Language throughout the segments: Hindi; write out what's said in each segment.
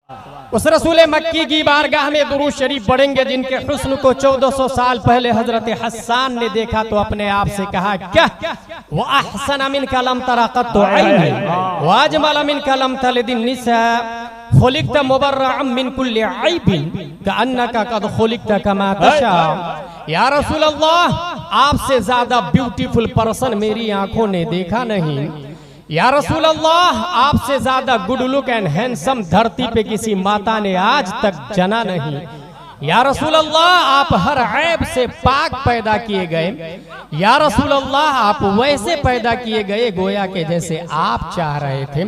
उस रसूल मक्की की बारगाह में दुरूद शरीफ पढ़ेंगे जिनके हुस्न को 1400 साल पहले हजरत हस्सान ने देखा तो अपने आप से कहा क्या वो अहसन मिन कलम तराकत तो ऐनी व अजमल मिन कलम तलदिन निसा खुलिकत मुबर्रअम मिन कुल्लि ऐबिन कअन्नका कद खुलिकत कमा तशा। या रसूल अल्लाह, आपसे ज्यादा ब्यूटीफुल पर्सन मेरी आंखों ने देखा नहीं। या रसूल अल्लाह, आपसे ज्यादा गुड लुक एंड हैंडसम धरती पे किसी माता ने आज तक जना नहीं। या रसूल अल्लाह, आप हर ऐब से पाक पैदा किए गए। या रसूल अल्लाह, आप वैसे पैदा किए गए गोया के जैसे आप चाह रहे थे।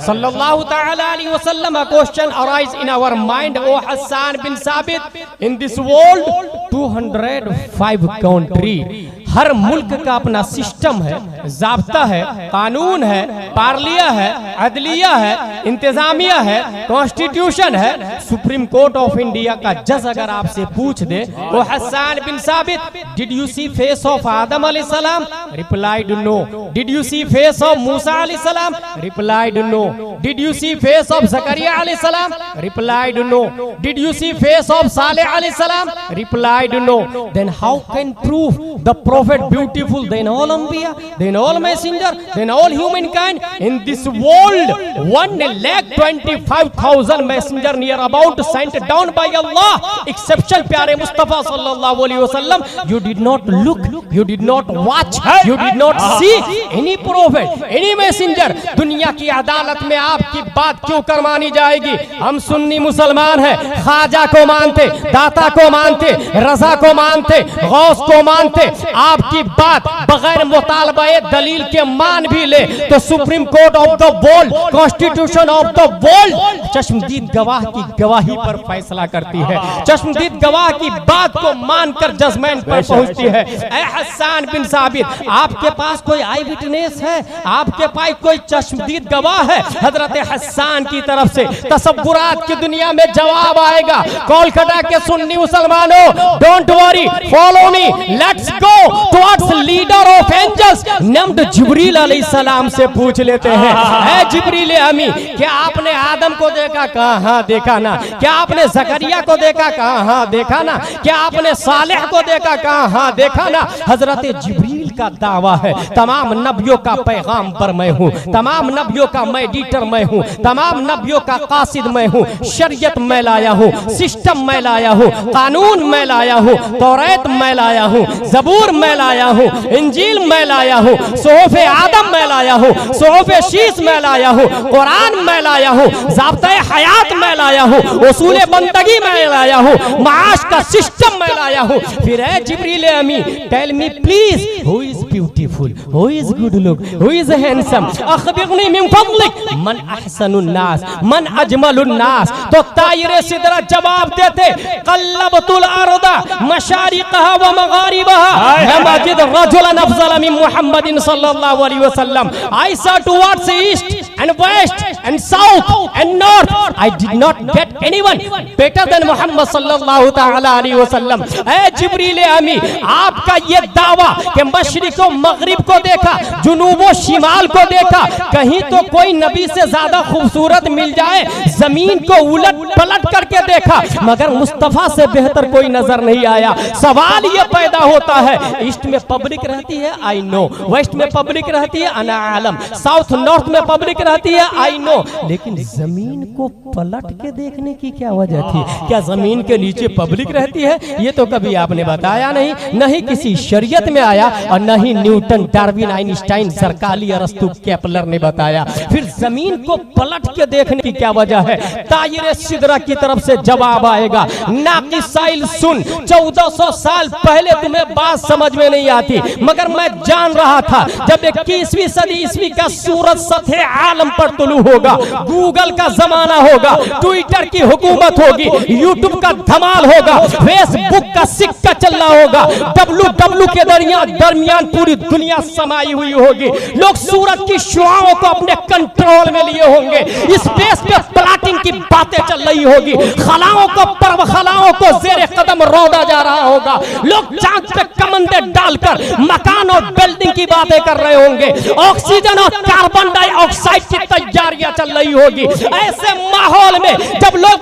सल्लल्लाहु तआला अलैहि वसल्लम, question arise in our mind ओ Hassan bin Sabit, in this world 205 country, हर मुल्क का अपना सिस्टम है, ज़ाब्ता है, कानून है, पार्लिया है, अदलिया है, इंतजामिया है, कॉन्स्टिट्यूशन है। सुप्रीम कोर्ट ऑफ इंडिया का जज अगर आपसे पूछ दे वो Hassan bin Sabit, did you see face of Adam अलैहिस्सलाम? Replied no. Did you see face of Musa अलैहिस्सलाम? Replied no. Did you see face of Zakariya अलैहिस्सलाम? Replied no. Did you see face of Saleh अलैहिस्सलाम? Replied no. Then how can prove the prophet beautiful than all anbiya, than all messenger, than all humankind? In this world 1,25,000 messenger near about sent down by Allah, exception प्यारे मुस्तफा सल्लल्लाहु अलैहि वसल्लम, you did not look, you did not watch, you did not see any prophet, any messenger। दुनिया की अदालत में आपकी बात क्यों कर मानी जाएगी? हम सुन्नी मुसलमान हैं, ख्वाजा को मानते, दाता को मानते, रजा को मानते, गौस को मानते। आपकी बात बगैर मुतालबे दलील के मान भी ले तो supreme court of the world, constitution of the world चश्मदीद गवाह की गवाही पर फैसला करती है, चश्मदीद गवाह की बात को मानकर जजमेंट पर पहुंचती है। ऐ हस्सान बिन साबित, आपके पास कोई आई विटनेस है? आपके पास कोई चश्मदीद गवाह है? हजरत हस्सान की तरफ से तसव्वुरात की दुनिया में जवाब आएगा। कोलकाता के सुन्नी मुसलमानों, don't worry, follow me, let's go towards leader of angels named Jibril अलैहिस्सलाम से पूछ लेते हैं, ऐ जिब्रील अमी, क्या आपने आदम को देखा? कहाँ देखा ना। क्या आपने ज़करिया को देखा? कहाँ देखा ना। क्या आपने सालेह को देखा? कहाँ देखा ना। हजरत जिब्रील का दावा है तमाम नबियों का पैगाम पर मैं हूँ, तमाम नबियों का मेडिएटर मैं हूँ, तमाम नबियों का कासिद मैं हूँ, शरीयत मैं लाया हूँ, सिस्टम मैं लाया हूँ, कानून मैं लाया हूँ, तौरात मैं लाया हूँ, ज़बूर मैं लाया हूँ, इंजील मैं लाया हूँ, सोहफ़े आदम मैं लाया हूँ, सोहफ़े शीस मैं लाया हूँ, कुरान मैं लाया हूँ, ज़ाब्ता हयात मैं लाया हूँ, उसूल बंदगी मैं लाया हूँ, माश का सिस्टम मैं लाया हूँ। फिर है जिब्रील अमी, tell me please, who is beautiful, who is good look, who is handsome, अखबिरनी मिन फज़लिक मन अहसनुन नास, मन अजमलुन नास। तो तायरे सिदरा जवाब देते, क़ल्लबतुल अर्दा मशारिक़हा व मग़ारिबहा लम अजिद रजुलन अफ़ज़ल मिन मुहम्मदिन सल्लल्लाहु अलैहि वसल्लम। I saw towards east and west and south and north, I did not get anyone better than Muhammad सल्लल्लाहु ताला अलैहि वसल्लम। ऐ जिब्रील अमी, आपका ये दावा कि मशरिक और मगरिब को देखा, जुनूब और शिमाल को देखा, कहीं तो कोई नबी से ज्यादा खूबसूरत मिल जाए, जमीन को उलट पलट करके देखा मगर मुस्तफा से बेहतर कोई नजर नहीं आया। सवाल ये पैदा होता है, ईस्ट में पब्लिक रहती है, आई नो, वेस्ट में पब्लिक रहती है, अना आलम, साउथ नॉर्थ में पब्लिक रहती है, आई नो, लेकिन जमीन को पलट के देखने की क्या वजह थी? क्या जमीन के नीचे पब्लिक रहती है? ये तो कभी आपने बताया नहीं, नहीं किसी शरीयत में आया और न ही न्यूटन, डार्विन, आइंस्टाइन, ज़रकाली, अरस्तु, केपलर ने बताया। फिर जमीन को पलट के देखने की क्या वजह है? तायरे सिदरा की तरफ से जवाब आएगा। नाक़िसाइल सुन, 1400 साल पहले तुम्हें बात समझ में नहीं आती मगर मैं जान रहा था जब 21वीं सदी ईस्वी का सूरज सतह आलम पर तुलू होगा, गूगल का जमाना होगा, ट्विटर की हुकूमत होगी, यूट्यूब का धमाल होगा, फेसबुक का सिक्का चलना होगा, WW के दरमियान पूरी दुनिया समाई हुई होगी। लोग सूरज की शुआओं को अपने कंट्रोल में लिए होंगे, स्पेस पे प्लाटिंग की बातें चल रही होगी, खलाओं को पर्व खलाओं को जेरे कदम रौदा जा रहा होगा। लोग चांद पे कमंदे डालकर मकान और बिल्डिंग की बातें कर रहे होंगे, ऑक्सीजन और कार्बन डाइऑक्साइड की तैयारियां चल रही होगी। ऐसे माहौल में जब लोग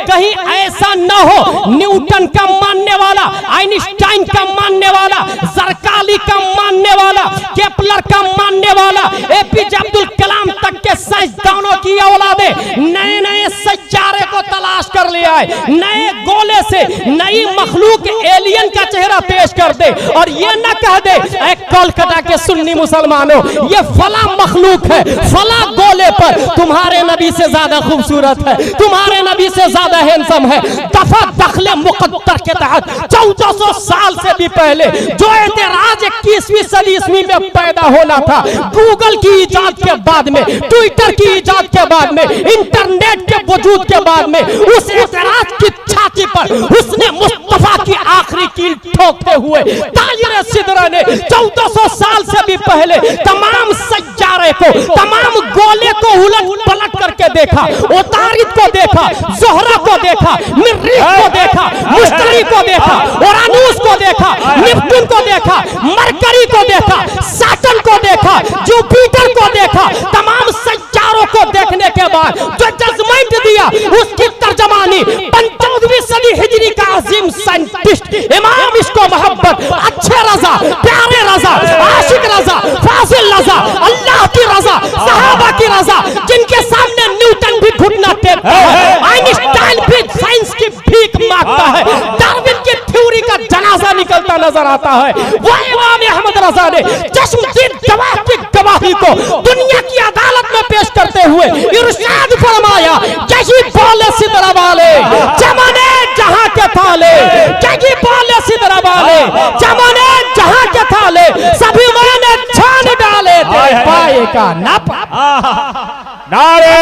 कहीं ऐसा न हो न्यूटन का मानने वाला, आइंस्टाइन का मानने वाला, जरकाली का मानने वाला, केपलर का मानने वाला, एपीजे अब्दुल कलाम तक के साइंसदानों की औलादे नए नए सैयारे को तलाश कर लिया है, नए गोले से नई मखलूक एलियन का चेहरा पेश कर दे और ये न कह दे कोलकाता के सुन्नी मुसलमानों ये फला मखलूक है, फला गोले पर तुम्हारे नबी से ज्यादा खूबसूरत है, तुम्हारे नबी से ज्यादा हैंडसम है। दफा दखले मुकद्दर के तहत 1400 साल से भी पहले जो एतराज 21वीं सदी ईस्वी में पैदा होना था, गूगल की इजाद के बाद में, ट्विटर की इजाद के बाद में, इंटरनेट के वजूद के बाद में, उस एतराज की छाती पर उसने मुस्तफा की आखिरी कील ठोकते हुए ताजिर सिदरा ने 1400 साल से भी पहले तमाम सैयारे को, तमाम गोले को उलट पलट करके देखा, उतारिद को देखा, ज़ोहरा को देखा, मरीख को देखा, मुश्तरी को देखा, उरानूस को देखा, नेपच्यून को देखा, मरकरी को देखा, सैटर्न को देखा, जुपिटर को देखा। तमाम सैयारों को देखने के बाद जो जजमेंट दिया उसकी तर्जमानी 15वीं सदी हिजरी का अजीम साइंटिस्ट इमाम इसको मोहब्बत, अच्छे रजा, प्यारे रजा, आशिक रजा, फाजिल रजा, अल्लाह की रजा, सहाबा की रजा, जिनके सामने न्यूटन भी घुटना टेकता है, आइंस्टाइन भी साइंस की भीख मांगता है, डार्विन की थ्योरी का जनाजा निकलता नजर आता है, वो इमाम अहमद रजा ने चश्मदीद गवाह की गवाही को दुनिया की अदालत में पेश करते हुए इरशाद फरमाया, यही बोले सिदरा वाले जमाने जहां के थाले, यही बोले सिदरा वाले जमाने जहां के थाले, सभी मैंने छान डाले थे पाए का नाप। नारे